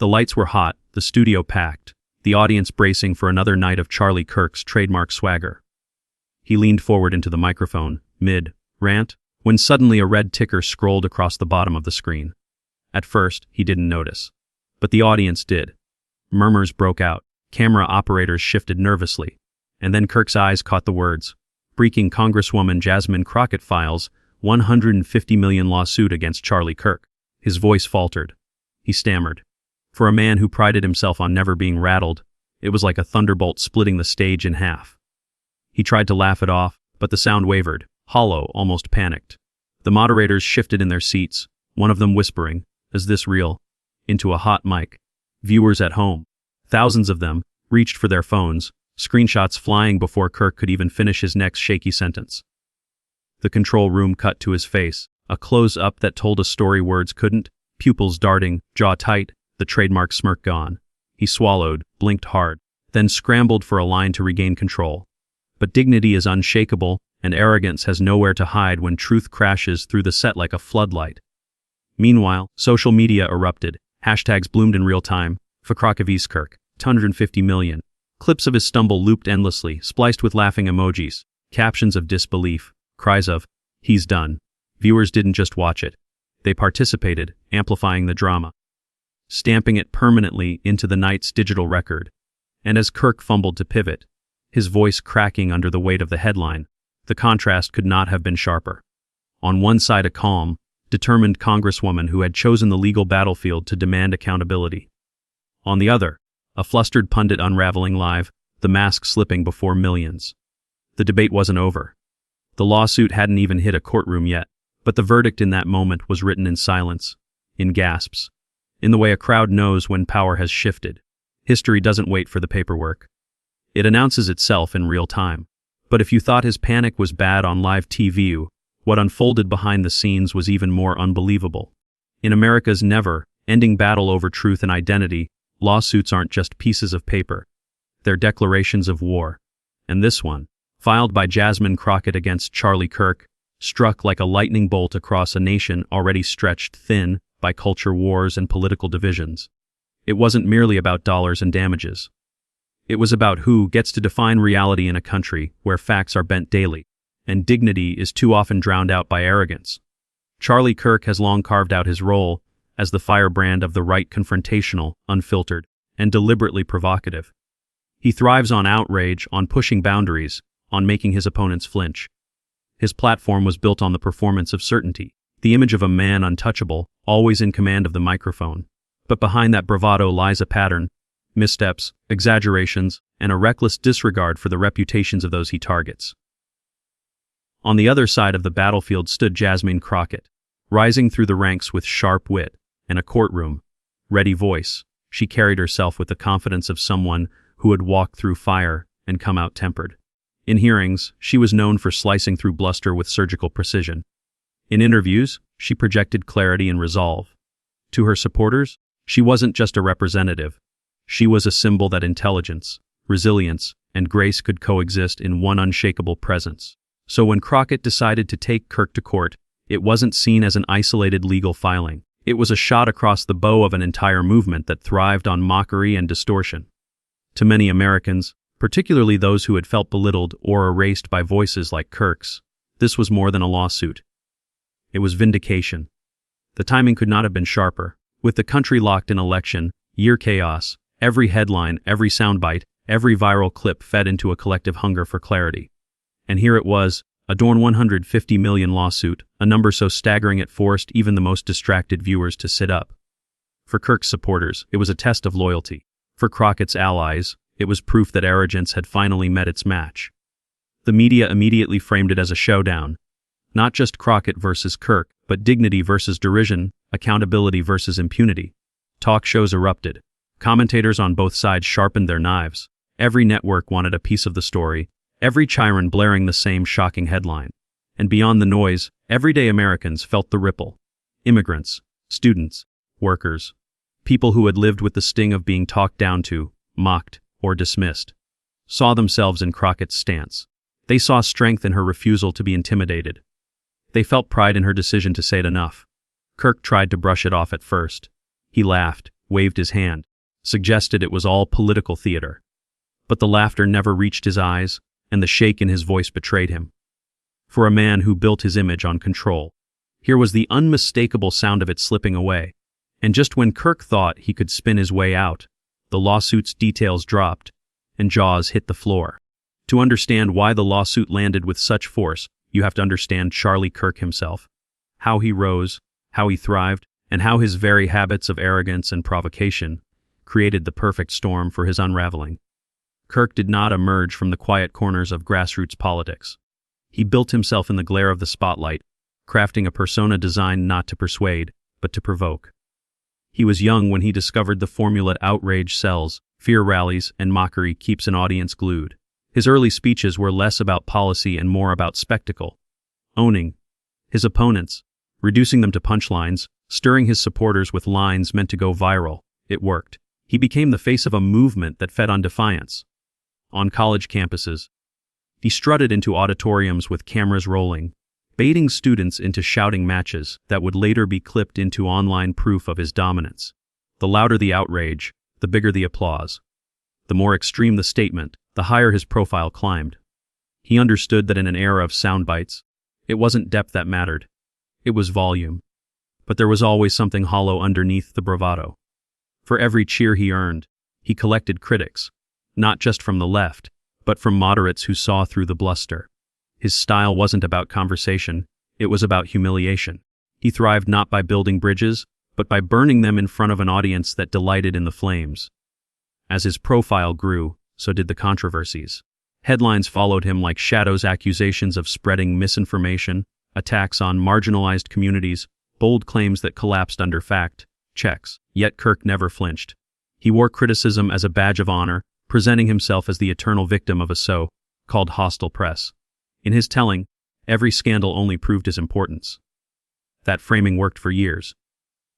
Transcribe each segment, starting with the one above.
The lights were hot, the studio packed, the audience bracing for another night of Charlie Kirk's trademark swagger. He leaned forward into the microphone, mid-rant, when suddenly a red ticker scrolled across the bottom of the screen. At first, he didn't notice. But the audience did. Murmurs broke out, camera operators shifted nervously, and then Kirk's eyes caught the words, "Breaking Congresswoman Jasmine Crockett files $150 million lawsuit against Charlie Kirk." His voice faltered. He stammered. For a man who prided himself on never being rattled, it was like a thunderbolt splitting the stage in half. He tried to laugh it off, but the sound wavered, hollow, almost panicked. The moderators shifted in their seats, one of them whispering, "Is this real?" into a hot mic. Viewers at home, thousands of them, reached for their phones, screenshots flying before Kirk could even finish his next shaky sentence. The control room cut to his face, a close-up that told a story words couldn't, pupils darting, jaw tight, the trademark smirk gone. He swallowed, blinked hard, then scrambled for a line to regain control. But dignity is unshakable, and arrogance has nowhere to hide when truth crashes through the set like a floodlight. Meanwhile, social media erupted. Hashtags bloomed in real time. For Crockett Kirk, 250 million. Clips of his stumble looped endlessly, spliced with laughing emojis, captions of disbelief, cries of, "He's done." Viewers didn't just watch it. They participated, amplifying the drama, stamping it permanently into the night's digital record. And as Kirk fumbled to pivot, his voice cracking under the weight of the headline, the contrast could not have been sharper. On one side, a calm, determined congresswoman who had chosen the legal battlefield to demand accountability. On the other, a flustered pundit unraveling live, the mask slipping before millions. The debate wasn't over. The lawsuit hadn't even hit a courtroom yet, but the verdict in that moment was written in silence, in gasps, in the way a crowd knows when power has shifted. History doesn't wait for the paperwork. It announces itself in real time. But if you thought his panic was bad on live TV, what unfolded behind the scenes was even more unbelievable. In America's never-ending battle over truth and identity, lawsuits aren't just pieces of paper. They're declarations of war. And this one, filed by Jasmine Crockett against Charlie Kirk, struck like a lightning bolt across a nation already stretched thin by culture wars and political divisions. It wasn't merely about dollars and damages. It was about who gets to define reality in a country where facts are bent daily, and dignity is too often drowned out by arrogance. Charlie Kirk has long carved out his role as the firebrand of the right, confrontational, unfiltered, and deliberately provocative. He thrives on outrage, on pushing boundaries, on making his opponents flinch. His platform was built on the performance of certainty, the image of a man untouchable, always in command of the microphone. But behind that bravado lies a pattern, missteps, exaggerations, and a reckless disregard for the reputations of those he targets. On the other side of the battlefield stood Jasmine Crockett, rising through the ranks with sharp wit and a courtroom, ready voice. She carried herself with the confidence of someone who had walked through fire and come out tempered. In hearings, she was known for slicing through bluster with surgical precision. In interviews, she projected clarity and resolve. To her supporters, she wasn't just a representative. She was a symbol that intelligence, resilience, and grace could coexist in one unshakable presence. So when Crockett decided to take Kirk to court, it wasn't seen as an isolated legal filing. It was a shot across the bow of an entire movement that thrived on mockery and distortion. To many Americans, particularly those who had felt belittled or erased by voices like Kirk's, this was more than a lawsuit. It was vindication. The timing could not have been sharper. With the country locked in election, year chaos, every headline, every soundbite, every viral clip fed into a collective hunger for clarity. And here it was, a Dorn 150 million lawsuit, a number so staggering it forced even the most distracted viewers to sit up. For Kirk's supporters, it was a test of loyalty. For Crockett's allies, it was proof that arrogance had finally met its match. The media immediately framed it as a showdown. Not just Crockett versus Kirk, but dignity versus derision, accountability versus impunity. Talk shows erupted. Commentators on both sides sharpened their knives. Every network wanted a piece of the story, every chyron blaring the same shocking headline. And beyond the noise, everyday Americans felt the ripple. Immigrants, students, workers, people who had lived with the sting of being talked down to, mocked, or dismissed, saw themselves in Crockett's stance. They saw strength in her refusal to be intimidated. They felt pride in her decision to say it enough. Kirk tried to brush it off at first. He laughed, waved his hand, suggested it was all political theater. But the laughter never reached his eyes, and the shake in his voice betrayed him. For a man who built his image on control, here was the unmistakable sound of it slipping away. And just when Kirk thought he could spin his way out, the lawsuit's details dropped, and jaws hit the floor. To understand why the lawsuit landed with such force, you have to understand Charlie Kirk himself. How he rose, how he thrived, and how his very habits of arrogance and provocation created the perfect storm for his unraveling. Kirk did not emerge from the quiet corners of grassroots politics. He built himself in the glare of the spotlight, crafting a persona designed not to persuade, but to provoke. He was young when he discovered the formula outrage sells, fear rallies, and mockery keeps an audience glued. His early speeches were less about policy and more about spectacle. Owning his opponents, reducing them to punchlines, stirring his supporters with lines meant to go viral. It worked. He became the face of a movement that fed on defiance. On college campuses, he strutted into auditoriums with cameras rolling, baiting students into shouting matches that would later be clipped into online proof of his dominance. The louder the outrage, the bigger the applause. The more extreme the statement, the higher his profile climbed. He understood that in an era of sound bites, it wasn't depth that mattered. It was volume. But there was always something hollow underneath the bravado. For every cheer he earned, he collected critics, not just from the left, but from moderates who saw through the bluster. His style wasn't about conversation, it was about humiliation. He thrived not by building bridges, but by burning them in front of an audience that delighted in the flames. As his profile grew, so did the controversies. Headlines followed him like shadows, accusations of spreading misinformation, attacks on marginalized communities, bold claims that collapsed under fact checks. Yet Kirk never flinched. He wore criticism as a badge of honor, presenting himself as the eternal victim of a so-called hostile press. In his telling, every scandal only proved his importance. That framing worked for years.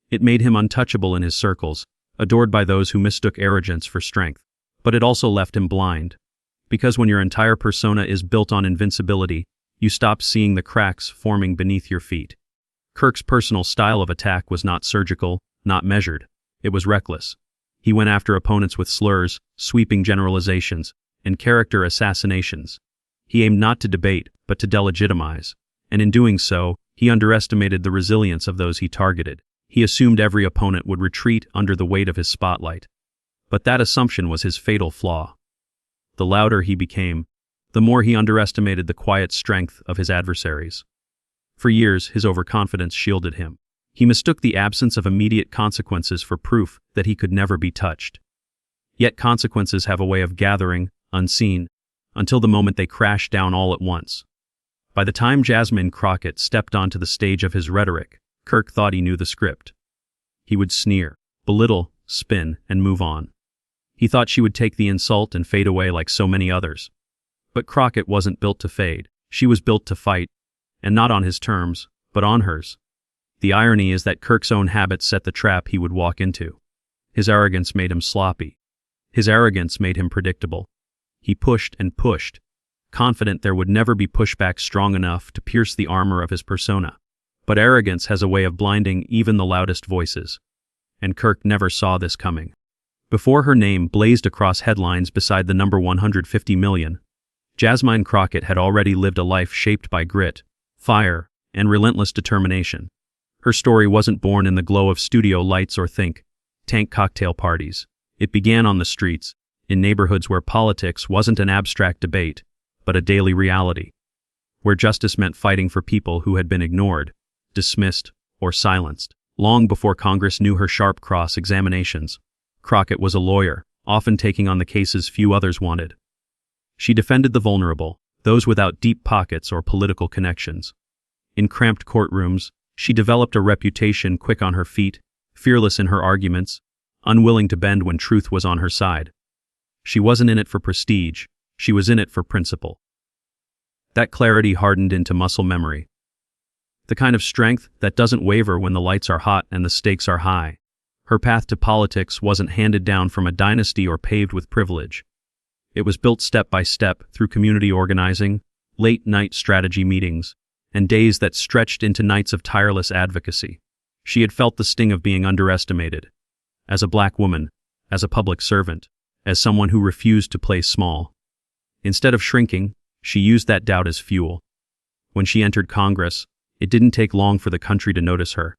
It made him untouchable in his circles, adored by those who mistook arrogance for strength. But it also left him blind. Because when your entire persona is built on invincibility, you stop seeing the cracks forming beneath your feet. Kirk's personal style of attack was not surgical, not measured. It was reckless. He went after opponents with slurs, sweeping generalizations, and character assassinations. He aimed not to debate, but to delegitimize. And in doing so, he underestimated the resilience of those he targeted. He assumed every opponent would retreat under the weight of his spotlight. But that assumption was his fatal flaw. The louder he became, the more he underestimated the quiet strength of his adversaries. For years, his overconfidence shielded him. He mistook the absence of immediate consequences for proof that he could never be touched. Yet consequences have a way of gathering, unseen, until the moment they crash down all at once. By the time Jasmine Crockett stepped onto the stage of his rhetoric, Kirk thought he knew the script. He would sneer, belittle, spin, and move on. He thought she would take the insult and fade away like so many others. But Crockett wasn't built to fade. She was built to fight, and not on his terms, but on hers. The irony is that Kirk's own habits set the trap he would walk into. His arrogance made him sloppy. His arrogance made him predictable. He pushed and pushed, confident there would never be pushback strong enough to pierce the armor of his persona. But arrogance has a way of blinding even the loudest voices. And Kirk never saw this coming. Before her name blazed across headlines beside the number 150 million, Jasmine Crockett had already lived a life shaped by grit, fire, and relentless determination. Her story wasn't born in the glow of studio lights or tank cocktail parties. It began on the streets, in neighborhoods where politics wasn't an abstract debate, but a daily reality. Where justice meant fighting for people who had been ignored, dismissed, or silenced. Long before Congress knew her sharp cross-examinations, Crockett was a lawyer, often taking on the cases few others wanted. She defended the vulnerable, those without deep pockets or political connections. In cramped courtrooms, she developed a reputation quick on her feet, fearless in her arguments, unwilling to bend when truth was on her side. She wasn't in it for prestige, she was in it for principle. That clarity hardened into muscle memory. The kind of strength that doesn't waver when the lights are hot and the stakes are high. Her path to politics wasn't handed down from a dynasty or paved with privilege. It was built step by step through community organizing, late-night strategy meetings, and days that stretched into nights of tireless advocacy. She had felt the sting of being underestimated, as a black woman, as a public servant, as someone who refused to play small. Instead of shrinking, she used that doubt as fuel. When she entered Congress, it didn't take long for the country to notice her.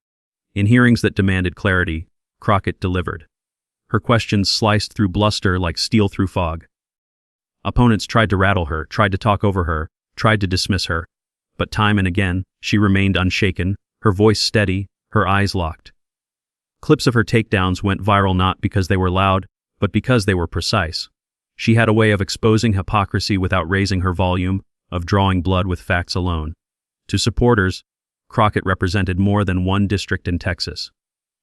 In hearings that demanded clarity, Crockett delivered. Her questions sliced through bluster like steel through fog. Opponents tried to rattle her, tried to talk over her, tried to dismiss her. But time and again, she remained unshaken, her voice steady, her eyes locked. Clips of her takedowns went viral not because they were loud, but because they were precise. She had a way of exposing hypocrisy without raising her volume, of drawing blood with facts alone. To supporters, Crockett represented more than one district in Texas.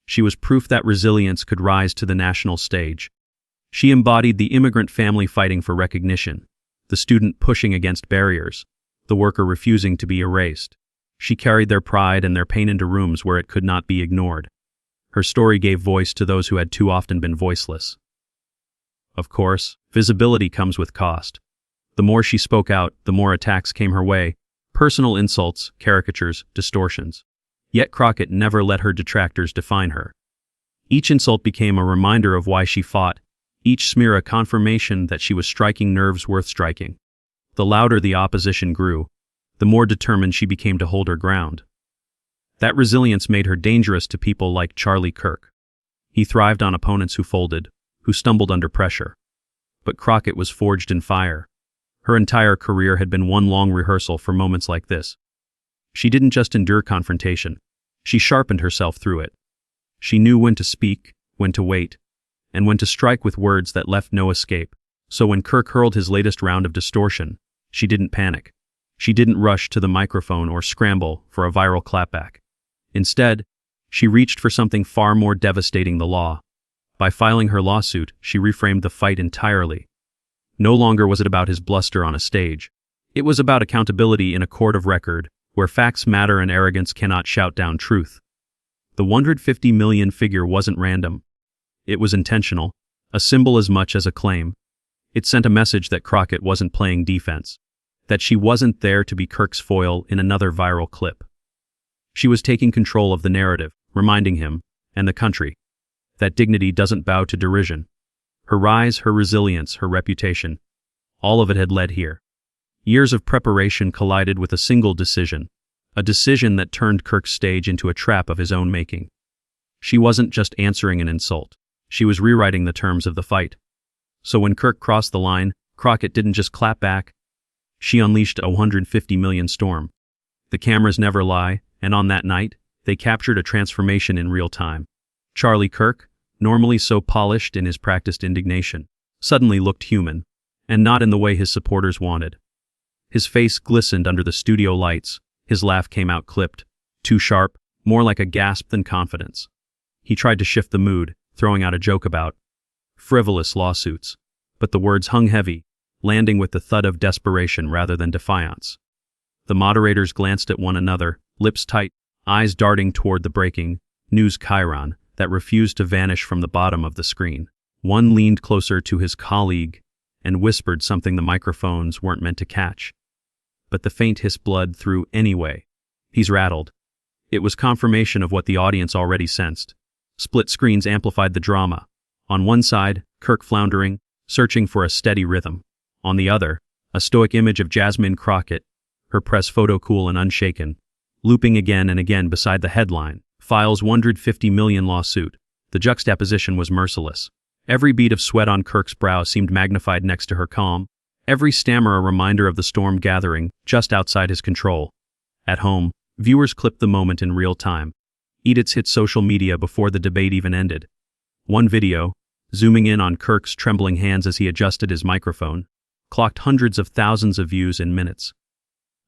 She was proof that resilience could rise to the national stage. She embodied the immigrant family fighting for recognition, the student pushing against barriers, the worker refusing to be erased. She carried their pride and their pain into rooms where it could not be ignored. Her story gave voice to those who had too often been voiceless. Of course, visibility comes with cost. The more she spoke out, the more attacks came her way, personal insults, caricatures, distortions. Yet Crockett never let her detractors define her. Each insult became a reminder of why she fought, each smear a confirmation that she was striking nerves worth striking. The louder the opposition grew, the more determined she became to hold her ground. That resilience made her dangerous to people like Charlie Kirk. He thrived on opponents who folded, who stumbled under pressure. But Crockett was forged in fire. Her entire career had been one long rehearsal for moments like this. She didn't just endure confrontation, she sharpened herself through it. She knew when to speak, when to wait, and when to strike with words that left no escape. So when Kirk hurled his latest round of distortion, she didn't panic. She didn't rush to the microphone or scramble for a viral clapback. Instead, she reached for something far more devastating: the law. By filing her lawsuit, she reframed the fight entirely. No longer was it about his bluster on a stage. It was about accountability in a court of record, where facts matter and arrogance cannot shout down truth. The 150 million figure wasn't random. It was intentional, a symbol as much as a claim. It sent a message that Crockett wasn't playing defense, that she wasn't there to be Kirk's foil in another viral clip. She was taking control of the narrative, reminding him, and the country, that dignity doesn't bow to derision. Her rise, her resilience, her reputation, all of it had led here. Years of preparation collided with a single decision, a decision that turned Kirk's stage into a trap of his own making. She wasn't just answering an insult, she was rewriting the terms of the fight. So when Kirk crossed the line, Crockett didn't just clap back, she unleashed a 150 million storm. The cameras never lie, and on that night, they captured a transformation in real time. Charlie Kirk, normally so polished in his practiced indignation, suddenly looked human, and not in the way his supporters wanted. His face glistened under the studio lights, his laugh came out clipped, too sharp, more like a gasp than confidence. He tried to shift the mood, throwing out a joke about frivolous lawsuits, but the words hung heavy, landing with the thud of desperation rather than defiance. The moderators glanced at one another, lips tight, eyes darting toward the breaking news chyron that refused to vanish from the bottom of the screen. One leaned closer to his colleague and whispered something the microphones weren't meant to catch. But the faint hiss bled through anyway. He's rattled. It was confirmation of what the audience already sensed. Split screens amplified the drama. On one side, Kirk floundering, searching for a steady rhythm. On the other, a stoic image of Jasmine Crockett, her press photo cool and unshaken, looping again and again beside the headline, "Files 150 million lawsuit." The juxtaposition was merciless. Every bead of sweat on Kirk's brow seemed magnified next to her calm, every stammer a reminder of the storm gathering just outside his control. At home, viewers clipped the moment in real time. Edits hit social media before the debate even ended. One video, zooming in on Kirk's trembling hands as he adjusted his microphone, clocked hundreds of thousands of views in minutes.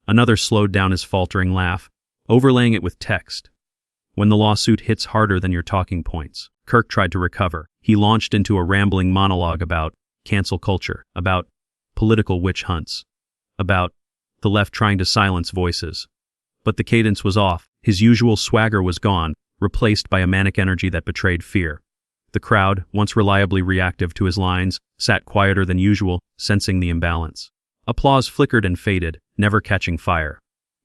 Another slowed down his faltering laugh, overlaying it with text. When the lawsuit hits harder than your talking points, Kirk tried to recover. He launched into a rambling monologue about cancel culture, about political witch hunts, about the left trying to silence voices. But the cadence was off. His usual swagger was gone, replaced by a manic energy that betrayed fear. The crowd, once reliably reactive to his lines, sat quieter than usual, sensing the imbalance. Applause flickered and faded, never catching fire.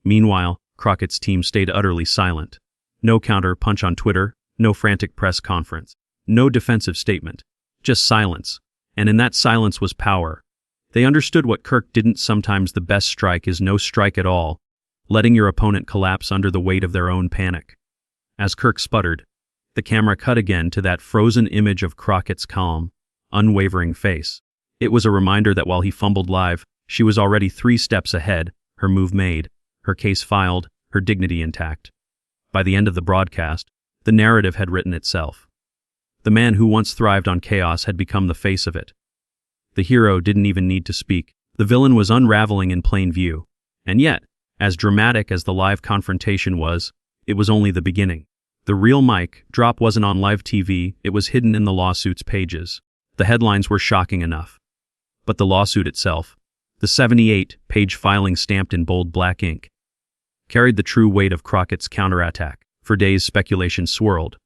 Meanwhile, Crockett's team stayed utterly silent. No counter punch on Twitter, no frantic press conference. No defensive statement. Just silence. And in that silence was power. They understood what Kirk didn't. Sometimes the best strike is no strike at all, letting your opponent collapse under the weight of their own panic. As Kirk sputtered, the camera cut again to that frozen image of Crockett's calm, unwavering face. It was a reminder that while he fumbled live, she was already 3 steps ahead, her move made, her case filed, her dignity intact. By the end of the broadcast, the narrative had written itself. The man who once thrived on chaos had become the face of it. The hero didn't even need to speak. The villain was unraveling in plain view. And yet, as dramatic as the live confrontation was, it was only the beginning. The real mic drop wasn't on live TV, it was hidden in the lawsuit's pages. The headlines were shocking enough. But the lawsuit itself, the 78-page filing stamped in bold black ink, carried the true weight of Crockett's counterattack. For days speculation swirled.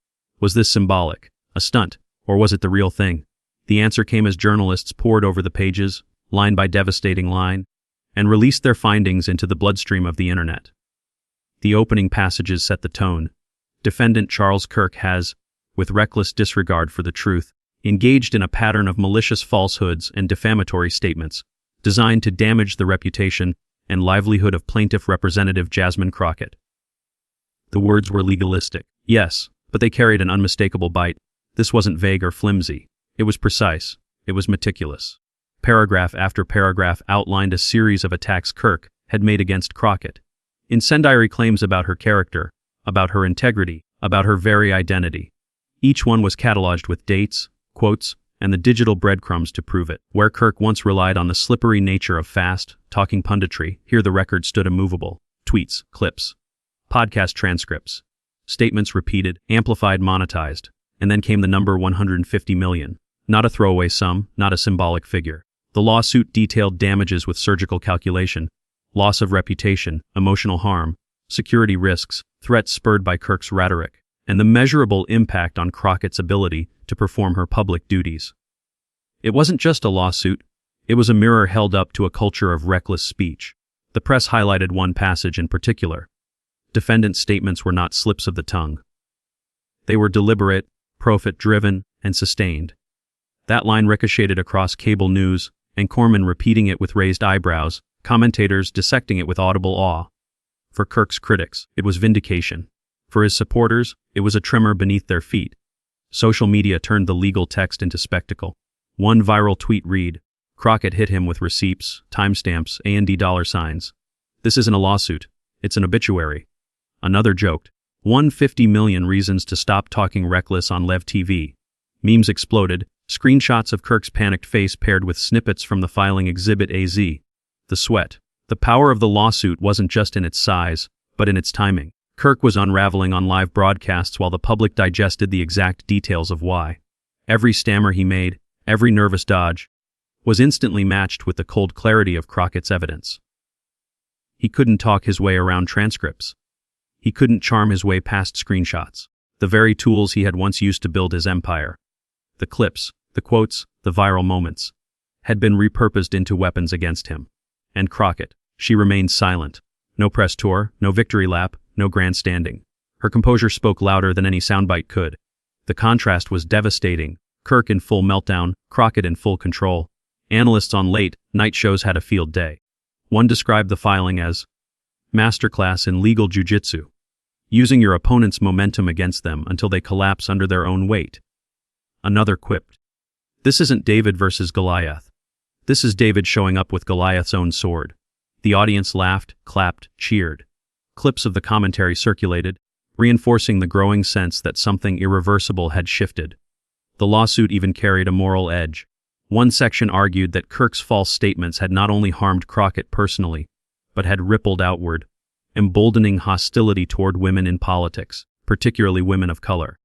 Was this symbolic, a stunt, or was it the real thing? The answer came as journalists pored over the pages, line by devastating line, and released their findings into the bloodstream of the internet. The opening passages set the tone. Defendant Charles Kirk has, with reckless disregard for the truth, engaged in a pattern of malicious falsehoods and defamatory statements, designed to damage the reputation and livelihood of plaintiff representative Jasmine Crockett. The words were legalistic, yes, but they carried an unmistakable bite. This wasn't vague or flimsy. It was precise. It was meticulous. Paragraph after paragraph outlined a series of attacks Kirk had made against Crockett. Incendiary claims about her character, about her integrity, about her very identity. Each one was cataloged with dates, quotes, and the digital breadcrumbs to prove it. Where Kirk once relied on the slippery nature of fast, talking punditry, here the record stood immovable. Tweets, clips, podcast transcripts, statements repeated, amplified, monetized, and then came the number 150 million. Not a throwaway sum, not a symbolic figure. The lawsuit detailed damages with surgical calculation, loss of reputation, emotional harm, security risks, threats spurred by Kirk's rhetoric, and the measurable impact on Crockett's ability to perform her public duties. It wasn't just a lawsuit, it was a mirror held up to a culture of reckless speech. The press highlighted one passage in particular. Defendant's statements were not slips of the tongue. They were deliberate, profit-driven, and sustained. That line ricocheted across cable news, and Corman repeating it with raised eyebrows, commentators dissecting it with audible awe. For Kirk's critics, it was vindication. For his supporters, it was a tremor beneath their feet. Social media turned the legal text into spectacle. One viral tweet read, "Crockett hit him with receipts, timestamps, and $signs. This isn't a lawsuit, it's an obituary." Another joked, 150 million reasons to stop talking reckless on Lev TV. Memes exploded, screenshots of Kirk's panicked face paired with snippets from the filing exhibit AZ. The sweat. The power of the lawsuit wasn't just in its size, but in its timing. Kirk was unraveling on live broadcasts while the public digested the exact details of why. Every stammer he made, every nervous dodge, was instantly matched with the cold clarity of Crockett's evidence. He couldn't talk his way around transcripts. He couldn't charm his way past screenshots, the very tools he had once used to build his empire. The clips, the quotes, the viral moments, had been repurposed into weapons against him. And Crockett, she remained silent. No press tour, no victory lap, no grandstanding. Her composure spoke louder than any soundbite could. The contrast was devastating. Kirk in full meltdown, Crockett in full control. Analysts on late-night shows had a field day. One described the filing as masterclass in legal jujitsu, using your opponent's momentum against them until they collapse under their own weight. Another quipped, "This isn't David versus Goliath. This is David showing up with Goliath's own sword." The audience laughed, clapped, cheered. Clips of the commentary circulated, reinforcing the growing sense that something irreversible had shifted. The lawsuit even carried a moral edge. One section argued that Kirk's false statements had not only harmed Crockett personally, but had rippled outward, emboldening hostility toward women in politics, particularly women of color.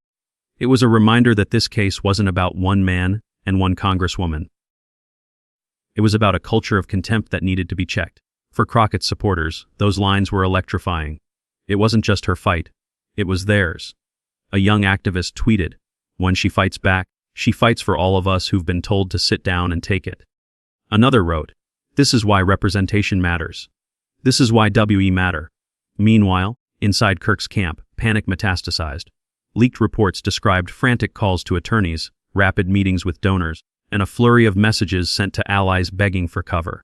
It was a reminder that this case wasn't about one man and one congresswoman. It was about a culture of contempt that needed to be checked. For Crockett's supporters, those lines were electrifying. It wasn't just her fight, it was theirs. A young activist tweeted, "When she fights back, she fights for all of us who've been told to sit down and take it." Another wrote, "This is why representation matters. This is why WE matter." Meanwhile, inside Kirk's camp, panic metastasized. Leaked reports described frantic calls to attorneys, rapid meetings with donors, and a flurry of messages sent to allies begging for cover.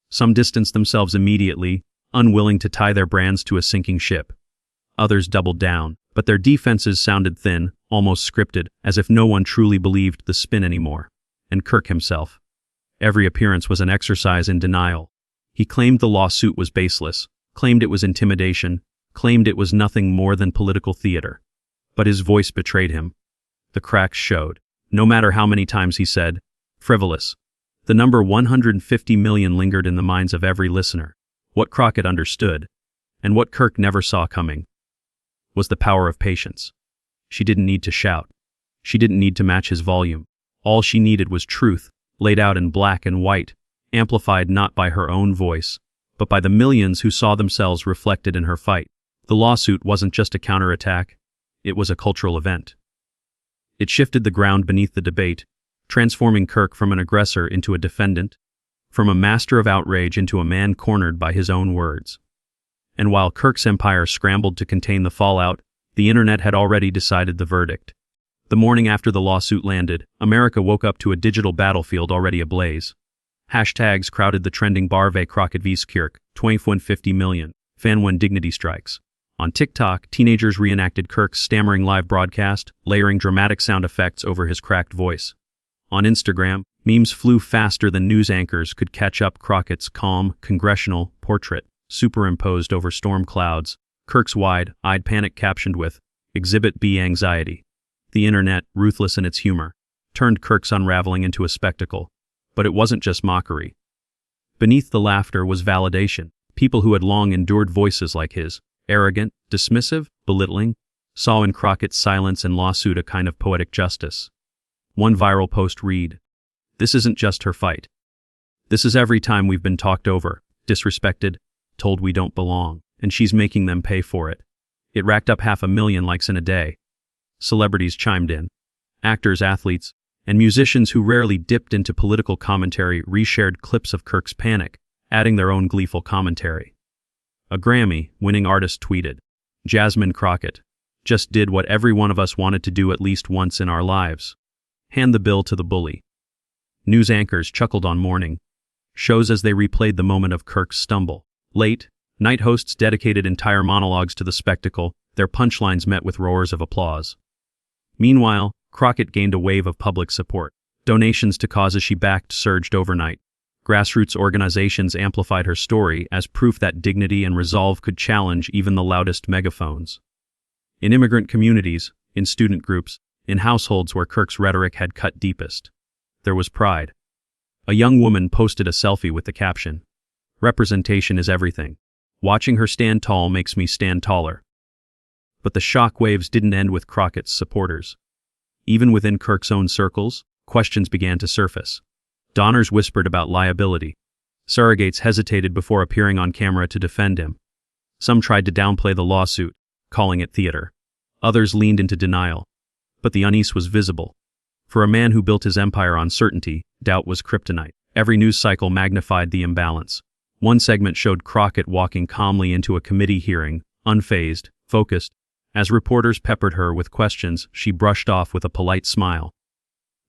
Some distanced themselves immediately, unwilling to tie their brands to a sinking ship. Others doubled down, but their defenses sounded thin, almost scripted, as if no one truly believed the spin anymore. And Kirk himself. Every appearance was an exercise in denial. He claimed the lawsuit was baseless, claimed it was intimidation, claimed it was nothing more than political theater. But his voice betrayed him. The cracks showed. No matter how many times he said, frivolous. The number 150 million lingered in the minds of every listener. What Crockett understood, and what Kirk never saw coming, was the power of patience. She didn't need to shout. She didn't need to match his volume. All she needed was truth, laid out in black and white, amplified not by her own voice, but by the millions who saw themselves reflected in her fight. The lawsuit wasn't just a counterattack, it was a cultural event. It shifted the ground beneath the debate, transforming Kirk from an aggressor into a defendant, from a master of outrage into a man cornered by his own words. And while Kirk's empire scrambled to contain the fallout, the internet had already decided the verdict. The morning after the lawsuit landed, America woke up to a digital battlefield already ablaze. Hashtags crowded the trending bar v. Crockett v. Kirk, 2150 million, fan when dignity strikes. On TikTok, teenagers reenacted Kirk's stammering live broadcast, layering dramatic sound effects over his cracked voice. On Instagram, memes flew faster than news anchors could catch up Crockett's calm, congressional portrait, superimposed over storm clouds, Kirk's wide-eyed panic captioned with, Exhibit B anxiety. The internet, ruthless in its humor, turned Kirk's unraveling into a spectacle. But it wasn't just mockery. Beneath the laughter was validation. People who had long endured voices like his, arrogant, dismissive, belittling, saw in Crockett's silence and lawsuit a kind of poetic justice. One viral post read, "This isn't just her fight. This is every time we've been talked over, disrespected, told we don't belong, and she's making them pay for it." It racked up 500,000 likes in a day. Celebrities chimed in. Actors, athletes, and musicians who rarely dipped into political commentary reshared clips of Kirk's panic, adding their own gleeful commentary. A Grammy-winning artist tweeted, "Jasmine Crockett just did what every one of us wanted to do at least once in our lives. Hand the bill to the bully." News anchors chuckled on morning shows as they replayed the moment of Kirk's stumble. Late night hosts dedicated entire monologues to the spectacle, their punchlines met with roars of applause. Meanwhile, Crockett gained a wave of public support. Donations to causes she backed surged overnight. Grassroots organizations amplified her story as proof that dignity and resolve could challenge even the loudest megaphones. In immigrant communities, in student groups, in households where Kirk's rhetoric had cut deepest, there was pride. A young woman posted a selfie with the caption, "Representation is everything. Watching her stand tall makes me stand taller." But the shockwaves didn't end with Crockett's supporters. Even within Kirk's own circles, questions began to surface. Donors whispered about liability. Surrogates hesitated before appearing on camera to defend him. Some tried to downplay the lawsuit, calling it theater. Others leaned into denial. But the unease was visible. For a man who built his empire on certainty, doubt was kryptonite. Every news cycle magnified the imbalance. One segment showed Crockett walking calmly into a committee hearing, unfazed, focused. As reporters peppered her with questions, she brushed off with a polite smile.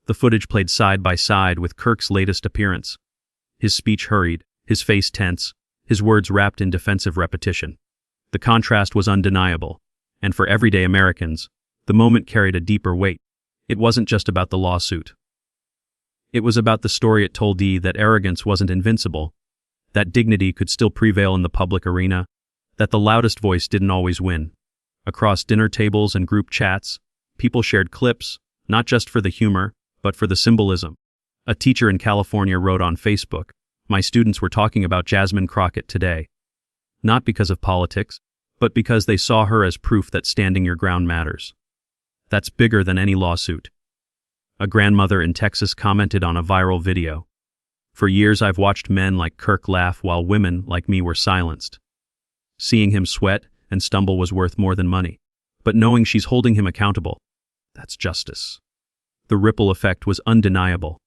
The footage played side by side with Kirk's latest appearance. His speech hurried, his face tense, his words wrapped in defensive repetition. The contrast was undeniable, and for everyday Americans, the moment carried a deeper weight. It wasn't just about the lawsuit. It was about the story it told that arrogance wasn't invincible, that dignity could still prevail in the public arena, that the loudest voice didn't always win. Across dinner tables and group chats, people shared clips, not just for the humor, but for the symbolism. A teacher in California wrote on Facebook, "My students were talking about Jasmine Crockett today. Not because of politics, but because they saw her as proof that standing your ground matters. That's bigger than any lawsuit." A grandmother in Texas commented on a viral video, "For years I've watched men like Kirk laugh while women like me were silenced. Seeing him sweat and stumble was worth more than money. But knowing she's holding him accountable, that's justice." The ripple effect was undeniable.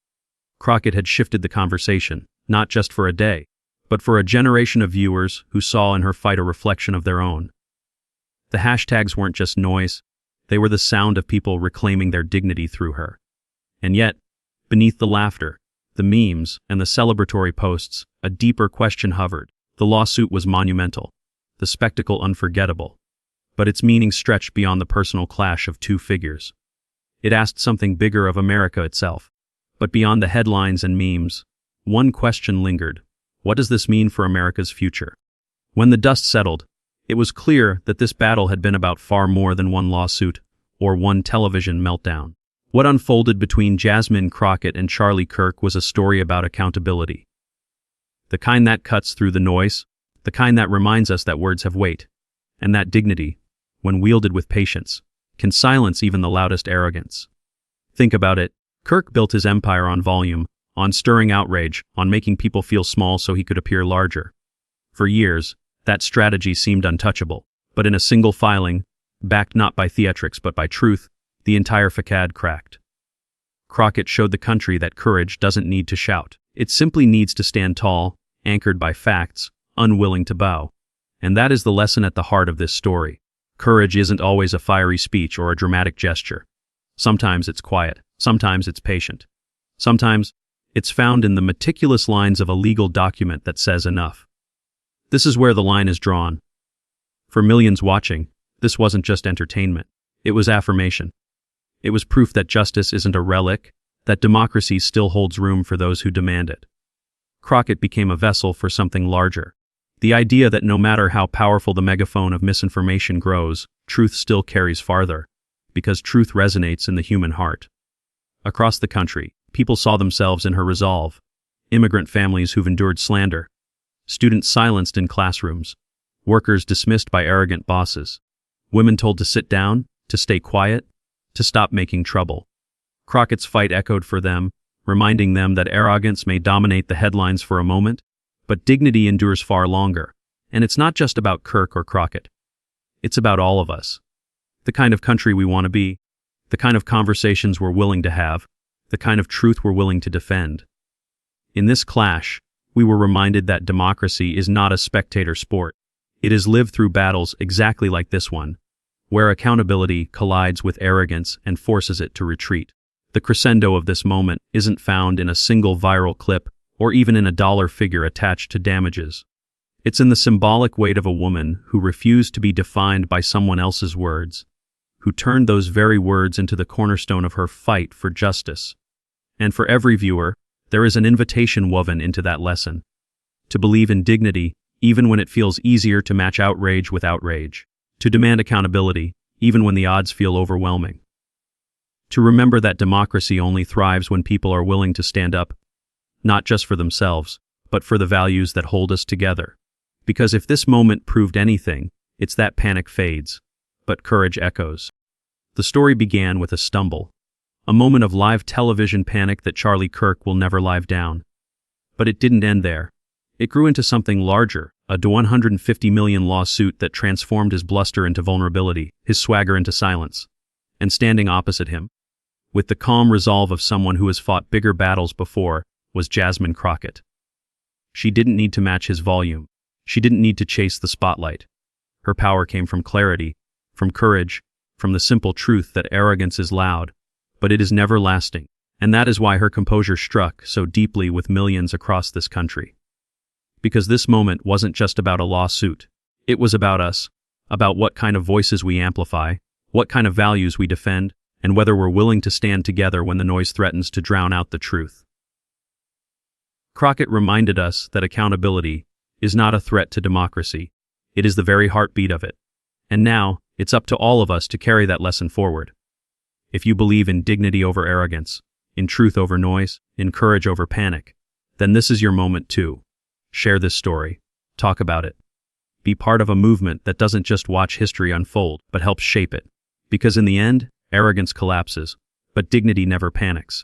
Crockett had shifted the conversation, not just for a day, but for a generation of viewers who saw in her fight a reflection of their own. The hashtags weren't just noise, They were the sound of people reclaiming their dignity through her. And yet, beneath the laughter, the memes, and the celebratory posts, a deeper question hovered. The lawsuit was monumental, the spectacle unforgettable, but its meaning stretched beyond the personal clash of two figures. It asked something bigger of America itself. But beyond the headlines and memes, one question lingered. What does this mean for America's future? When the dust settled, it was clear that this battle had been about far more than one lawsuit or one television meltdown. What unfolded between Jasmine Crockett and Charlie Kirk was a story about accountability. The kind that cuts through the noise, the kind that reminds us that words have weight, and that dignity, when wielded with patience, can silence even the loudest arrogance. Think about it. Kirk built his empire on volume, on stirring outrage, on making people feel small so he could appear larger. For years, that strategy seemed untouchable, but in a single filing, backed not by theatrics but by truth, the entire facade cracked. Crockett showed the country that courage doesn't need to shout. It simply needs to stand tall, anchored by facts, unwilling to bow. And that is the lesson at the heart of this story. Courage isn't always a fiery speech or a dramatic gesture. Sometimes it's quiet, sometimes it's patient. Sometimes it's found in the meticulous lines of a legal document that says enough. This is where the line is drawn. For millions watching, this wasn't just entertainment. It was affirmation. It was proof that justice isn't a relic, that democracy still holds room for those who demand it. Crockett became a vessel for something larger. The idea that no matter how powerful the megaphone of misinformation grows, truth still carries farther, because truth resonates in the human heart. Across the country, people saw themselves in her resolve. Immigrant families who've endured slander, students silenced in classrooms, workers dismissed by arrogant bosses, women told to sit down, to stay quiet, to stop making trouble. Crockett's fight echoed for them, reminding them that arrogance may dominate the headlines for a moment, but dignity endures far longer. And it's not just about Kirk or Crockett. It's about all of us. The kind of country we want to be, the kind of conversations we're willing to have, the kind of truth we're willing to defend. In this clash, we were reminded that democracy is not a spectator sport. It is lived through battles exactly like this one, where accountability collides with arrogance and forces it to retreat. The crescendo of this moment isn't found in a single viral clip or even in a dollar figure attached to damages. It's in the symbolic weight of a woman who refused to be defined by someone else's words, who turned those very words into the cornerstone of her fight for justice. And for every viewer, there is an invitation woven into that lesson. To believe in dignity, even when it feels easier to match outrage with outrage. To demand accountability, even when the odds feel overwhelming. To remember that democracy only thrives when people are willing to stand up, not just for themselves, but for the values that hold us together. Because if this moment proved anything, it's that panic fades, but courage echoes. The story began with a stumble, a moment of live television panic that Charlie Kirk will never live down. But it didn't end there. It grew into something larger, a $150 million lawsuit that transformed his bluster into vulnerability, his swagger into silence. And standing opposite him, with the calm resolve of someone who has fought bigger battles before, was Jasmine Crockett. She didn't need to match his volume. She didn't need to chase the spotlight. Her power came from clarity, from courage, from the simple truth that arrogance is loud, but it is never lasting. And that is why her composure struck so deeply with millions across this country. Because this moment wasn't just about a lawsuit. It was about us, about what kind of voices we amplify, what kind of values we defend, and whether we're willing to stand together when the noise threatens to drown out the truth. Crockett reminded us that accountability is not a threat to democracy. It is the very heartbeat of it. And now, it's up to all of us to carry that lesson forward. If you believe in dignity over arrogance, in truth over noise, in courage over panic, then this is your moment too. Share this story. Talk about it. Be part of a movement that doesn't just watch history unfold, but helps shape it. Because in the end, arrogance collapses, but dignity never panics.